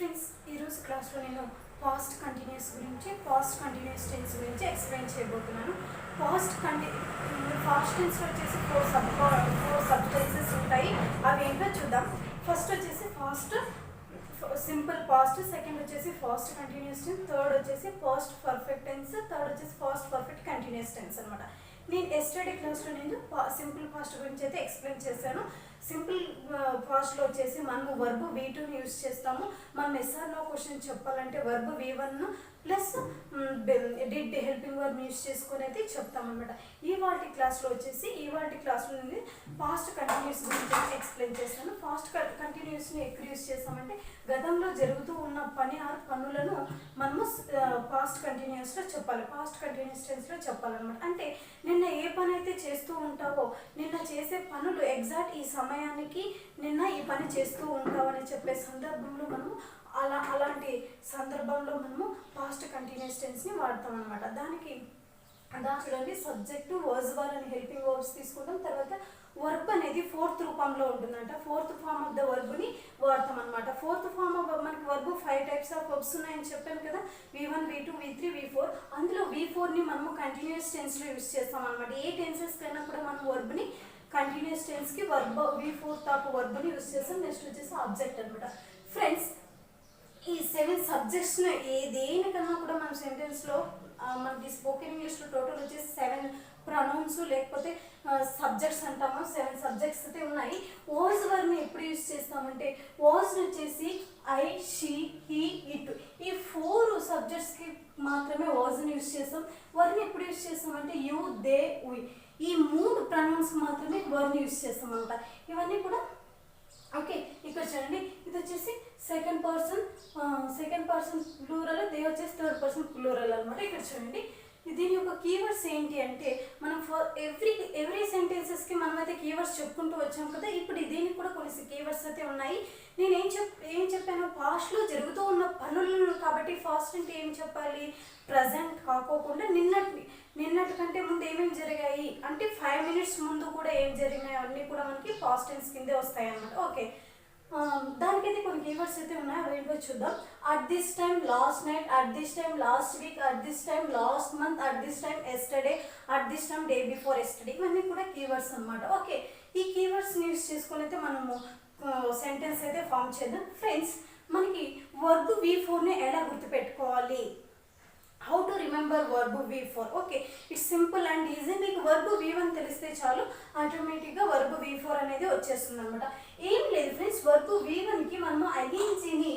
Friends ఈరోజు క్లాస్లో నేను పాస్ట్ కంటిన్యూస్ టెన్స్ గురించి ఎక్స్ప్లెయిన్ చేయబోతున్నాను. పాస్ట్ టెన్స్లో వచ్చేసి ఫోర్ సబ్టెన్సెస్ ఉంటాయి. అవి ఏంటో చూద్దాం. ఫస్ట్ వచ్చేసి సింపుల్ పాస్ట్, సెకండ్ వచ్చేసి పాస్ట్ కంటిన్యూస్ టెన్స్, థర్డ్ వచ్చేసి పాస్ట్ పర్ఫెక్ట్ టెన్స్, థర్డ్ వచ్చేసి పాస్ట్ పర్ఫెక్ట్ కంటిన్యూస్ టెన్స్ అనమాట. నేను ఎస్టర్డే క్లాస్లో నేను సింపుల్ పాస్ట్ గురించి అయితే ఎక్స్ప్లెయిన్ చేశాను. సింపుల్ పాస్ట్లో వచ్చేసి మనము వర్బ్ V2ని యూజ్ చేస్తాము. మనం ఎస్ఆర్నో క్వశ్చన్ చెప్పాలంటే verb V1 plus did helping verb use చేసుకొని అయితే చెప్తామన్నమాట. ఇవాళ క్లాస్లో నేను పాస్ట్ కంటిన్యూస్ గురించి ఎక్స్ప్లెయిన్ చేస్తాను. పాస్ట్ కంటిన్యూస్ని ఎక్కడ యూజ్ చేస్తామంటే గతంలో జరుగుతూ ఉన్న పనులను మనము పాస్ట్ కంటిన్యూస్లో చెప్పాలి, పాస్ట్ కంటిన్యూస్ టెన్స్లో చెప్పాలన్నమాట. అంటే నిన్న ఏ పని అయితే చేస్తూ ఉంటావో, నిన్న చేసే పనులు ఎగ్జాక్ట్ ఈ సమయానికి నిన్న ఈ పని చేస్తూ ఉంటావని చెప్పే సందర్భంలో మనము అలాంటి సందర్భంలో మనము పాస్ట్ కంటిన్యూస్ టెన్స్ని వాడతాం అనమాట. దానికి చూడండి, సబ్జెక్టు వర్స్ వర్ అని హెల్పింగ్ వర్బ్స్ తీసుకుంటాం. తర్వాత వర్బ్ అనేది ఫోర్త్ రూపంలో ఉంటుందంట. ఫోర్త్ ఫామ్ ఆఫ్ ద వర్బ్ని వాడతాం అనమాట. ఫోర్త్ ఫామ్ ఆఫ్ మనకి వర్బ్ 5 టైప్స్ ఆఫ్ వర్బ్స్ ఉన్నాయని చెప్పాను కదా, V1, V2, V3, V4. అందులో V4ని మనము కంటిన్యూస్ టెన్స్లో యూజ్ చేస్తాం అనమాట. ఏ టెన్సెస్ కైనా కూడా మనం వర్బ్ని కంటిన్యూస్ టెన్స్కి V4 టాప్ వర్బ్ని యూజ్ చేస్తాం. నెక్స్ట్ వచ్చేసి ఆబ్జెక్ట్ అనమాట. ఫ్రెండ్స్, ఈ 7 సబ్జెక్ట్స్ని దేనికన్నా కూడా మన సెంటెన్స్లో మనకి స్పోకెన్ ఇంగ్లీష్లో టోటల్ వచ్చేసి 7 ప్రొనౌన్స్ లేకపోతే సబ్జెక్ట్స్ అంటాము. 7 సబ్జెక్ట్స్ అయితే ఉన్నాయి. వాజ్ వర్ని ఎప్పుడు యూజ్ చేస్తామంటే వాజ్ వచ్చేసి ఐ, షీ, హీ, ఇట్, ఈ 4 సబ్జెక్ట్స్కి మాత్రమే వాజ్ని యూజ్ చేస్తాం. వర్ని ఎప్పుడు యూజ్ చేస్తామంటే యూ, దే, ఉయ్, ఈ 3 ప్రొనౌన్స్ మాత్రమే వర్ని యూజ్ చేస్తాం అనమాట. ఇవన్నీ కూడా ఓకే. ఇక్కడ చూడండి, ఇది వచ్చేసి సెకండ్ పర్సన్ ప్లూరల్, దే వచ్చేసి థర్డ్ పర్సన్ ప్లూరల్ అనమాట. ఇక్కడ చూడండి, దీని యొక్క కీవర్డ్స్ ఏంటి అంటే మనం ఎవ్రీ సెంటెన్సెస్కి మనమైతే కీవర్డ్స్ చెప్పుకుంటూ వచ్చాం కదా. ఇప్పుడు దీనికి కూడా కొన్ని కీవర్డ్స్ అయితే ఉన్నాయి. నేను ఏం చెప్పాను, పాస్ట్లో జరుగుతూ ఉన్న పనులను కాబట్టి ఫాస్ట్ అంటే ఏం చెప్పాలి, ప్రజెంట్ కాకోకుండా నిన్నటి కంటే ముందు ఏమేమి జరిగాయి అంటే 5 మినిట్స్ ముందు కూడా ఏం జరిగినాయి అన్నీ కూడా మనకి పాస్ట్ టెన్స్ కిందే వస్తాయి అన్నమాట. ఓకే, దానికైతే కొన్ని కీవర్డ్స్ అయితే ఉన్నాయి. అవి ఏంటో చూద్దాం. At this time last night, at this time last week, at this time last month, at this time yesterday, at this time day before yesterday, ఇవన్నీ కూడా కీవర్డ్స్ అనమాట. ఓకే, ఈ కీవర్డ్స్ని యూజ్ చేసుకొని అయితే మనము సెంటెన్స్ అయితే ఫామ్ చేద్దాం. ఫ్రెండ్స్, మనకి వర్బ్ V4ని ఎలా గుర్తుపెట్టుకోవాలి, how to remember verb V4? Okay, it's simple and easy. మీకు వర్బ్ V1 తెలిస్తే చాలు, ఆటోమేటిక్గా వర్బ్ V4 అనేది వచ్చేస్తుంది అనమాట. ఏం లేదు ఫ్రెండ్స్, వర్బ్ V1కి మనము ఐఎన్జీని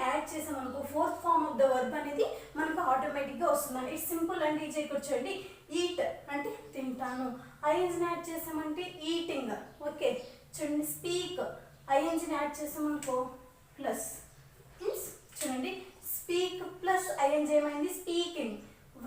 యాడ్ చేసామనుకో, fourth form of the verb అనేది మనకు ఆటోమేటిక్గా వస్తుందండి. It's simple and easy. ఇక్కడ చూడండి, ఈట్ అంటే తింటాను, ఐఎన్జీని యాడ్ చేసామంటే ఈటింగ్. ఓకే, చూడండి, స్పీక్ ఐఎన్జీని యాడ్ చేసామనుకో ప్లస్, చూడండి, స్పీక్ ప్లస్ ఐఎన్జీ ఏమైంది స్పీకింగ్,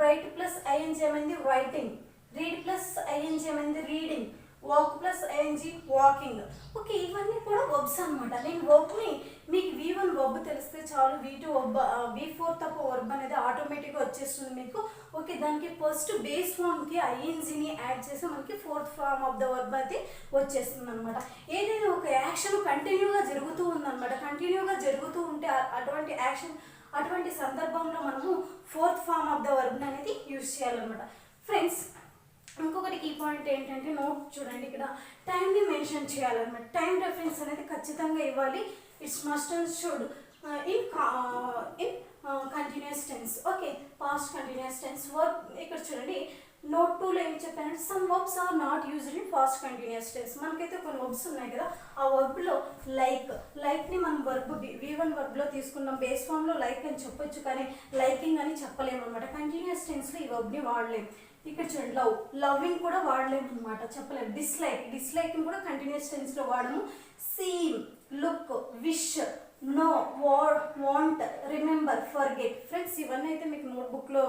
రైట్ ప్లస్ ఐఎన్జీ ఏమైంది రైటింగ్, రీడ్ ప్లస్ ఐఎన్జీ ఏమైంది reading, walk plus ING walking. Okay, ఇవన్నీ కూడా వర్బ్స్ అనమాట. నేను వర్బ్ని మీకు V1 వర్బ్ తెలిస్తే చాలు, V2 వర్బ్, V4 తప్ప వర్బ్ అనేది ఆటోమేటిక్గా వచ్చేస్తుంది మీకు. ఓకే, దానికి ఫస్ట్ బేస్ ఫామ్కి ఐఎన్జీని యాడ్ చేసి మనకి fourth form of the verb అయితే వచ్చేస్తుంది అనమాట. ఏదైనా ఒక యాక్షన్ కంటిన్యూగా జరుగుతూ ఉందన్నమాట. కంటిన్యూగా జరుగుతూ ఉంటే అటువంటి సందర్భంలో మనము fourth form of the verb అనేది యూజ్ చేయాలన్నమాట. ఫ్రెండ్స్, ఇంకొకటి కీ పాయింట్ ఏంటంటే నోట్ చూడండి, ఇక్కడ టైంని మెన్షన్ చేయాలన్నమాట. టైం రెఫరెన్స్ అనేది ఖచ్చితంగా ఇవ్వాలి. It's must and should in continuous tense. Okay, past continuous tense verb. ఇక్కడ చూడండి, నోట్ 2లో ఏం చెప్పానంటే some verbs are not used in past continuous tense. మనకైతే కొన్ని వర్బ్స్ ఉన్నాయి కదా, ఆ వర్బ్లో లైక్ని మనం వర్బ్ V1 వర్బ్లో తీసుకున్నాం. బేస్ ఫామ్లో లైక్ అని చెప్పొచ్చు, కానీ లైకింగ్ అని చెప్పలేము అనమాట. కంటిన్యూస్ టెన్స్లో ఈ వర్బ్ని వాడలేము. ఇక్కడ చూడండి, లవ్వింగ్ కూడా వాడలేము అనమాట, చెప్పలేము. డిస్లైక్ని కూడా కంటిన్యూస్ టెన్స్లో వాడము. Seen, look, wish, know, want, remember, forget. Friends, ఇవన్నీ అయితే మీకు నోట్బుక్లో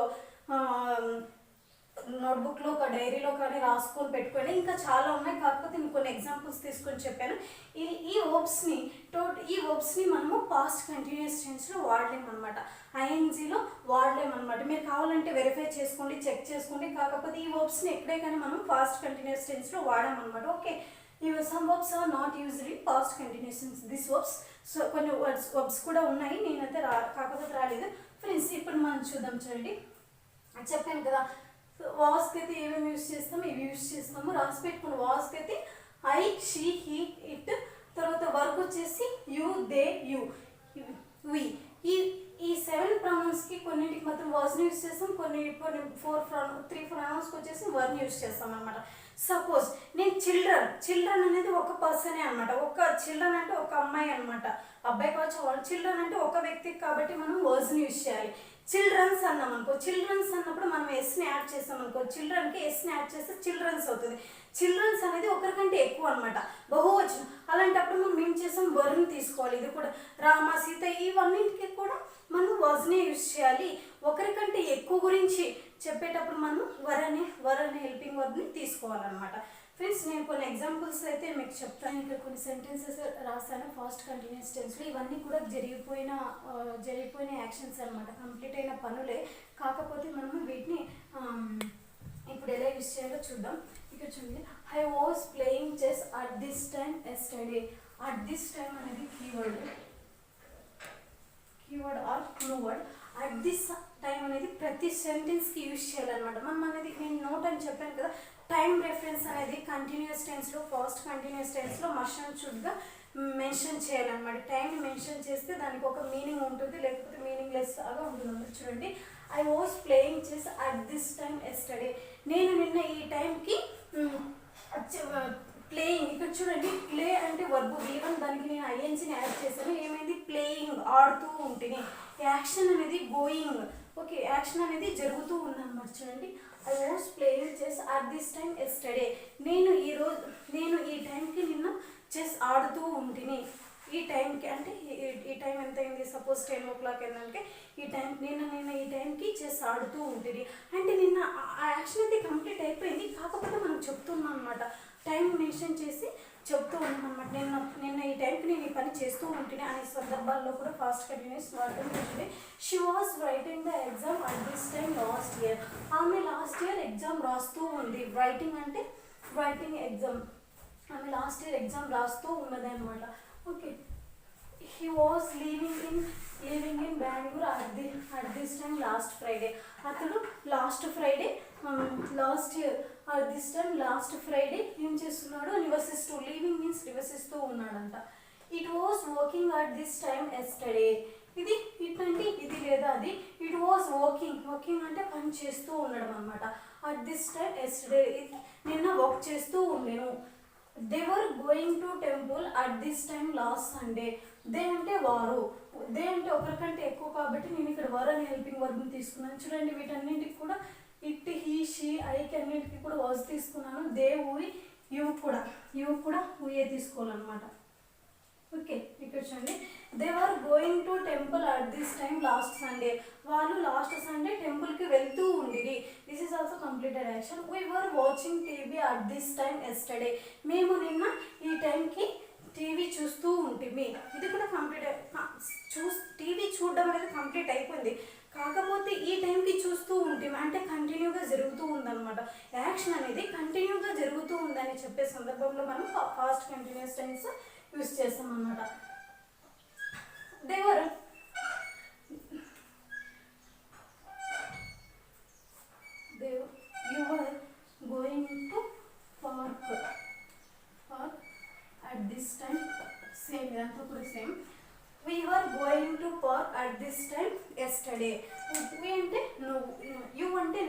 ఒక డైరీలో కానీ రాసుకొని పెట్టుకోండి. ఇంకా చాలా ఉన్నాయి, కాకపోతే నేను కొన్ని ఎగ్జాంపుల్స్ తీసుకొని చెప్పాను. ఈ వర్బ్స్ని మనము పాస్ట్ కంటిన్యూస్ టెన్స్లో వాడలేము అనమాట, ఐఎన్జీలో వాడలేము అనమాట. మీరు కావాలంటే వెరిఫై చేసుకోండి, చెక్ చేసుకోండి. కాకపోతే ఈ వర్బ్స్ని ఎక్కడే కానీ మనం పాస్ట్ కంటిన్యూస్ టెన్స్లో వాడామన్నమాట. Okay, some verbs are not used in past continuous tense. These verbs so కొన్ని వర్బ్స్ కూడా ఉన్నాయి, నేనైతే కాకపోతే రాలేదు ఫ్రెండ్స్. ఇప్పుడు మనం చూద్దాం. చూడండి, చెప్పాను కదా వాస్కి అయితే ఏమేమి యూస్ చేస్తాము, ఇవి యూస్ చేస్తాము. రాసి పెట్టుకుని వాస్కి అయితే ఐ, షీ, హీ, ఇట్. తర్వాత వర్క్ వచ్చేసి యూ, దే, యూ, వి. ఈ 7 ప్రొనౌన్స్కి కొన్నింటికి మాత్రం వాజ్ని యూస్ చేస్తాం, కొన్ని 3 ప్రొనౌన్స్కి వచ్చేసి వర్ని యూస్ చేస్తాం అనమాట. సపోజ్ నేను చిల్డ్రన్ అనేది ఒక పర్సనే అనమాట. ఒక చిల్డ్రన్ అంటే ఒక అమ్మాయి అనమాట, అబ్బాయి కావచ్చు. చిల్డ్రన్ అంటే ఒక వ్యక్తికి కాబట్టి మనం వర్డ్స్ని యూస్ చేయాలి. చిల్డ్రన్స్ అన్నాం అనుకో, చిల్డ్రన్స్ అన్నప్పుడు మనం ఎస్ని యాడ్ చేస్తాం అనుకో, చిల్డ్రన్కి ఎస్ని యాడ్ చేస్తే చిల్డ్రన్స్ అవుతుంది. చిల్డ్రన్స్ అనేది ఒకరికంటే ఎక్కువ అనమాట, బహువచనం. అలాంటప్పుడు మనం ఏం చేస్తాం, వర్ని తీసుకోవాలి. ఇది కూడా రామ, సీత, ఇవన్నింటికి కూడా మనం వర్డ్స్నే యూస్ చేయాలి. ఒకరికంటే ఎక్కువ గురించి చెప్పేటప్పుడు మనం వర్ అనే హెల్పింగ్ వర్బ్ని తీసుకోవాలన్నమాట. ఫ్రెండ్స్, నేను కొన్ని ఎగ్జాంపుల్స్ అయితే మీకు చెప్తాను. ఇక్కడ కొన్ని సెంటెన్సెస్ రాస్తాను ఫాస్ట్ కంటిన్యూస్ టెన్స్లో. ఇవన్నీ కూడా జరిగిపోయిన యాక్షన్స్ అనమాట, కంప్లీట్ అయిన పనులే. కాకపోతే మనము వీటిని ఇప్పుడు ఎలా యూస్ చేయాలో చూద్దాం. ఇక్కడ చూడండి, I was playing chess at this time yesterday. At this time అనేది keyword or clue word. At this time అనేది ప్రతి సెంటెన్స్కి యూజ్ చేయాలన్నమాట. మనం అనేది నేను నోట్ అని చెప్పాను కదా, టైం రెఫరెన్స్ అనేది కంటిన్యూస్ టెన్స్లో, ఫాస్ట్ కంటిన్యూస్ టెన్స్లో మస్ట్ అండ్ షుడ్గా మెన్షన్ చేయాలన్నమాట. టైంని మెన్షన్ చేస్తే దానికి ఒక మీనింగ్ ఉంటుంది, లేకపోతే మీనింగ్లెస్ లాగా ఉంటుంది. చూడండి, I was playing chess at this time yesterday. నేను నిన్న ఈ టైంకి ప్లేయింగ్. ఇక్కడ చూడండి, ప్లే అంటే వర్బ్ ఈవెన్ దానికి నేను ఐఎన్సీని యాడ్ చేశాను. ఏమైంది, ప్లేయింగ్, ఆడుతూ ఉంటుంది. యాక్షన్ అనేది గోయింగ్. ఓకే, యాక్షన్ అనేది జరుగుతూ ఉందన్నమాట. చూడండి, I was playing chess at this time yesterday. నేను ఈ టైంకి నిన్న చెస్ ఆడుతూ ఉంటుంది. ఈ టైంకి అంటే ఈ టైం ఎంత అయింది, సపోజ్ 10 o'clock ఏంటంటే ఈ టైం నిన్న ఈ టైంకి చెస్ ఆడుతూ ఉంటుంది. అంటే నిన్న ఆ యాక్షన్ అయితే కంప్లీట్ అయిపోయింది, కాకపోతే మనం చెప్తున్నాం అనమాట. టైం మెన్షన్ చేసి చెప్తూ ఉన్నాం అనమాట. నిన్న ఈ టైంకి నేను ఈ పని చేస్తూ ఉంటుంది అనే సందర్భాల్లో కూడా ఫాస్ట్ కంటిన్యూస్ వాడటం ఉంటుంది. She was writing the exam at this time last year. ఆమె లాస్ట్ ఇయర్ ఎగ్జామ్ రాస్తూ ఉంది. రైటింగ్ అంటే ఎగ్జామ్. ఆమె లాస్ట్ ఇయర్ ఎగ్జామ్ రాస్తూ ఉన్నది అనమాట. Okay, he was living in Bangalore at this time last Friday. అతడు last Friday last year at this time last Friday ఏం చేస్తున్నాడు, లివింగ్ మీన్స్ నివసిస్తూ ఉన్నాడంట. It was working at this time yesterday. ఇది ఇట్లాంటి ఇది లేదా అది. ఇట్ వాస్ వర్కింగ్ అంటే పని చేస్తూ ఉండడం అనమాట. అట్ దిస్ టైమ్ ఎస్టర్డే, నిన్న వర్క్ చేస్తూ ఉండేను. They were going to temple at this time last Sunday. They అంటే వారు, దే అంటే ఒకరికంటే ఎక్కువ కాబట్టి నేను ఇక్కడ వర్ అనే హెల్పింగ్ వర్బ్ని తీసుకున్నాను. చూడండి, వీటన్నింటికి కూడా ఇట్, హీ, షీ, ఐకి అన్నింటికి కూడా వాజ్ తీసుకున్నాను. దే, ఊయి, యూ కూడా ఊయే తీసుకోవాలన్నమాట. ఓకే, ఇక్కడ చూడండి, they were going to temple at this time last Sunday. వాళ్ళు లాస్ట్ సండే టెంపుల్కి వెళ్తూ ఉండిరి. This is also completed action. We were watching TV at this time yesterday. మేము నిన్న ఈ టైంకి టీవీ చూస్తూ ఉంటుంది. ఇది కూడా టీవీ చూడడం అనేది కంప్లీట్ అయిపోయింది, కాకపోతే ఈ టైంకి చూస్తూ ఉంటాం అంటే కంటిన్యూగా జరుగుతూ ఉందన్నమాట. యాక్షన్ అనేది కంటిన్యూగా జరుగుతూ ఉందని చెప్పే సందర్భంలో మనం ఫాస్ట్ కంటిన్యూస్ టెన్స్ యూస్ చేస్తాం అన్నమాట. You were going to park at this time, same ఇదంతా కూడా same. we were going to park at this time yesterday. we అంటే నువ్వు, యు అంటే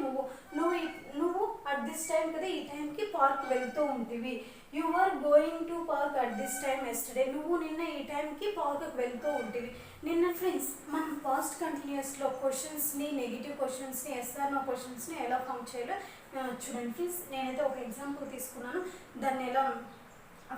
నువ్వు at this time కదా ఈ టైంకి పార్క్ వెళ్తూ ఉంటుంది. You are going to park at this time yesterday. నువ్వు నిన్న ఈ టైంకి పార్క్కి వెళ్తూ ఉంటుంది. నిన్న ఫ్రెండ్స్ మనం పాస్ట్ కంటిన్యూస్లో క్వశ్చన్స్ని, నెగిటివ్ క్వశ్చన్స్ని, ఎస్ఆర్ నో క్వశ్చన్స్ని ఎలా ఫామ్ చేయాలో చూడండి ఫ్రెండ్స్. నేనైతే ఒక ఎగ్జాంపుల్ తీసుకున్నాను, దాన్ని ఎలా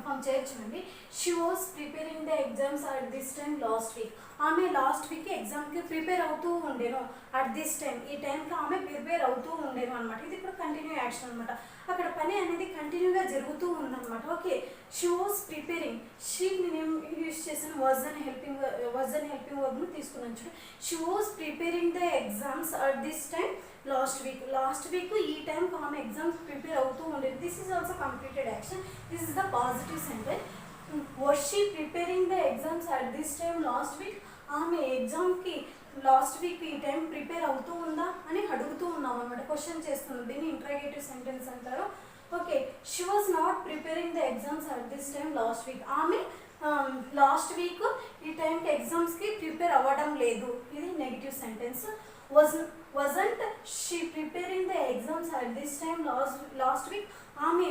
ఫామ్ చేయొచ్చునండి. She was preparing the exams at this time last week. ఆమె లాస్ట్ వీక్ ఎగ్జామ్కి ప్రిపేర్ అవుతూ ఉండేను. అట్ దిస్ టైమ్, ఈ టైంలో ఆమె ప్రిపేర్ అవుతూ ఉండేను అనమాట. ఇది కూడా కంటిన్యూ యాక్షన్ అనమాట. అక్కడ పని అనేది కంటిన్యూగా జరుగుతూ ఉందన్నమాట. Okay, she was preparing. She నేను యూస్ చేసిన వాజ్ అనే హెల్పింగ్ వర్బ్ను తీసుకున్నాను. చూడు, she was preparing the exams at this time last week ఈ టైంకి ఆమె ఎగ్జామ్స్ ప్రిపేర్ అవుతూ ఉండేది. This is also completed action. This is the positive sentence. Was she preparing the exams at this time last week? ఆమె ఎగ్జామ్కి last week ఈ time prepare అవుతూ ఉందా అని అడుగుతూ ఉన్నాం అనమాట, క్వశ్చన్ చేస్తున్నాం. దీన్ని ఇంట్రాగేటివ్ సెంటెన్స్ అంటారు. Okay, she was not preparing the exams at this time last week. ఆమె లాస్ట్ వీక్ ఈ టైంకి ఎగ్జామ్స్కి ప్రిపేర్ అవ్వడం లేదు. ఇది negative sentence. wasn't she preparing the exams at this time last week? ఆమె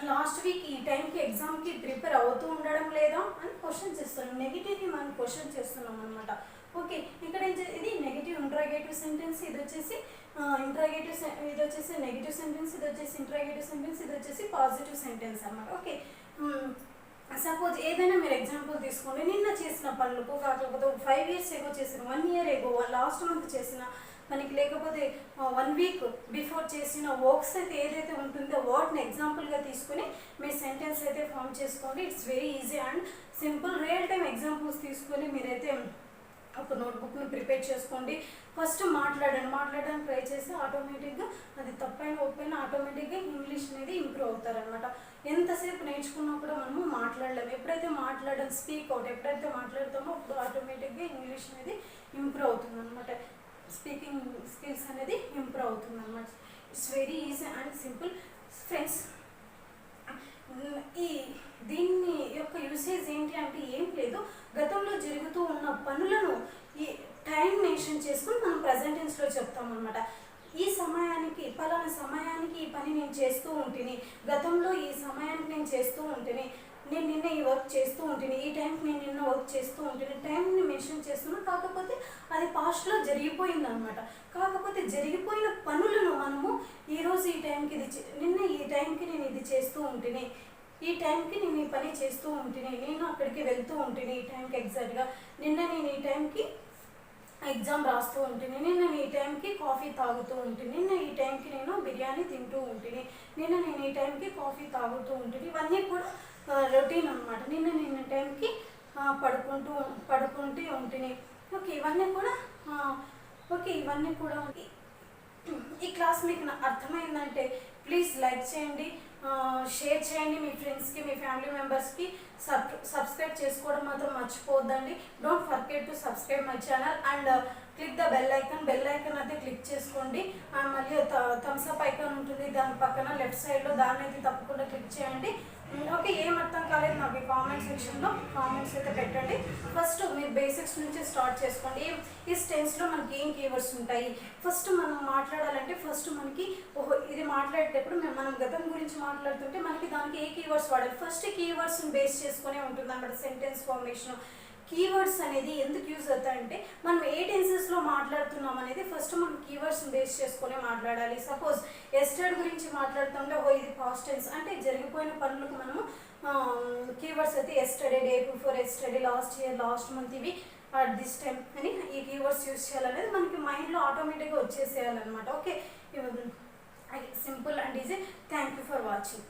లాస్ట్ వీక్ ఈ టైంకి ఎగ్జామ్కి ప్రిపేర్ అవుతూ ఉండడం లేదా అని క్వశ్చన్ చేస్తున్నాం. నెగిటివ్ని మనం క్వశ్చన్ చేస్తున్నాం అనమాట. ఓకే, ఇక్కడ ఇది నెగిటివ్ ఇంట్రాగేటివ్ సెంటెన్స్, ఇది వచ్చేసి ఇది వచ్చేసి నెగిటివ్ సెంటెన్స్, ఇది వచ్చేసి ఇంట్రాగేటివ్ సెంటెన్స్, ఇది వచ్చేసి పాజిటివ్ సెంటెన్స్ అనమాట. ఓకే, సపోజ్ ఏదైనా మీరు ఎగ్జాంపుల్ తీసుకోండి. నిన్న చేసిన పనులకు కాకపోతే 5 years ఎగో చేసిన, 1 year ఎగో, లాస్ట్ మంత్ చేసిన పనికి, లేకపోతే 1 week బిఫోర్ చేసిన వర్క్స్ అయితే ఏదైతే ఉంటుందో వాటిని ఎగ్జాంపుల్గా తీసుకుని మీ సెంటెన్స్ అయితే ఫామ్ చేసుకోండి. It's very easy and simple. Real time examples తీసుకొని మీరైతే ఒక నోట్బుక్ని ప్రిపేర్ చేసుకోండి. ఫస్ట్ మాట్లాడడానికి ట్రై చేస్తే ఆటోమేటిక్గా అది తప్పైనా ఒప్పైనా ఆటోమేటిక్గా ఇంగ్లీష్ అనేది ఇంప్రూవ్ అవుతారనమాట. ఎంతసేపు నేర్చుకున్నా కూడా మనము మాట్లాడలేము. ఎప్పుడైతే స్పీక్ అవుట్ ఎప్పుడైతే మాట్లాడతామో అప్పుడు ఆటోమేటిక్గా ఇంగ్లీష్ అనేది ఇంప్రూవ్ అవుతుంది అనమాట. స్పీకింగ్ స్కిల్స్ అనేది ఇంప్రూవ్ అవుతుంది అనమాట. It's very easy and simple friends. దీన్ని యొక్క యూసేజ్ ఏంటి అంటే ఏం లేదు, గతంలో జరుగుతూ ఉన్న పనులను ఈ టైం మెన్షన్ చేసుకుని మనం ప్రజెంట్ టెన్స్లో చెప్తామన్నమాట. ఈ సమయానికి పలానా సమయానికి ఈ పని నేను చేస్తూ ఉంటుంది, గతంలో ఈ సమయానికి నేను చేస్తూ ఉంటుంది, నేను నిన్న ఈ వర్క్ చేస్తూ ఉంటుంది, ఈ టైంకి నేను నిన్న వర్క్ చేస్తూ ఉంటుంది, టైంని మెన్షన్ చేస్తున్నాను. కాకపోతే అది పాస్ట్లో జరిగిపోయింది అనమాట. కాకపోతే జరిగిపోయిన పనులను మనము ఈరోజు ఈ టైంకి నిన్న ఈ టైంకి నేను ఇది చేస్తూ ఉంటుంది, ఈ టైంకి నేను ఈ పని చేస్తూ ఉంటుంది, నేను అక్కడికి వెళ్తూ ఉంటుంది ఈ టైంకి ఎగ్జాక్ట్గా, నిన్న నేను ఈ టైంకి ఎగ్జామ్ రాస్తూ ఉంటుంది, నిన్న ఈ టైంకి కాఫీ తాగుతూ ఉంటుంది, నిన్న ఈ టైంకి నేను బిర్యానీ తింటూ ఉంటుంది, నిన్న నేను ఈ టైంకి కాఫీ తాగుతూ ఉంటుంది. ఇవన్నీ కూడా రొటీన్ అనమాట. నిన్న టైంకి పడుకుంటూ ఉంటుంది. ఓకే, ఇవన్నీ కూడా ఈ క్లాస్ మీకు అర్థమైందంటే ప్లీజ్ లైక్ చేయండి, షేర్ చేయండి మీ ఫ్రెండ్స్కి, మీ ఫ్యామిలీ మెంబర్స్కి. సబ్స్క్రైబ్ చేసుకోవడం మాత్రం మర్చిపోవద్దండి. Don't forget to subscribe my channel and click the bell icon అయితే క్లిక్ చేసుకోండి. మళ్ళీ థమ్స్ అప్ ఐకాన్ ఉంటుంది దాని పక్కన లెఫ్ట్ సైడ్లో, దాన్ని అయితే తప్పకుండా క్లిక్ చేయండి. ఓకే, ఏం అర్థం కాలేదు నాకు కామెంట్ సెక్షన్లో కామెంట్స్ అయితే పెట్టండి. ఫస్ట్ మీరు బేసిక్స్ నుంచి స్టార్ట్ చేసుకోండి. ఈ టెన్స్లో మనకి ఏం కీవర్డ్స్ ఉంటాయి, ఫస్ట్ మనం మాట్లాడాలంటే ఫస్ట్ మనకి ఇది మాట్లాడేటప్పుడు మనం గతం గురించి మాట్లాడుతుంటే మనకి దానికి ఏ కీవర్డ్స్ వాడాలి, ఫస్ట్ కీవర్డ్స్ని బేస్ చేసుకునే ఉంటుంది అన్నమాట సెంటెన్స్ ఫార్మేషన్. కీవర్డ్స్ అనేది ఎందుకు యూజ్ అవుతాయంటే మనం ఏ టెన్సెస్లో మాట్లాడుతున్నాం అనేది ఫస్ట్ మనం కీవర్డ్స్ని బేస్ చేసుకొని మాట్లాడాలి. సపోజ్ ఎస్టర్డే గురించి మాట్లాడుతుంటే ఇది పాస్ట్ టెన్స్ అంటే జరిగిపోయిన పనులకు మనము కీవర్డ్స్ అయితే yesterday, day before yesterday, last year, last month, ఇవి అట్ దిస్ టైం అని ఈ కీవర్డ్స్ యూజ్ చేయాలనేది మనకి మైండ్లో ఆటోమేటిక్గా వచ్చేసేయాలన్నమాట. Okay, simple and easy. Thank you for watching.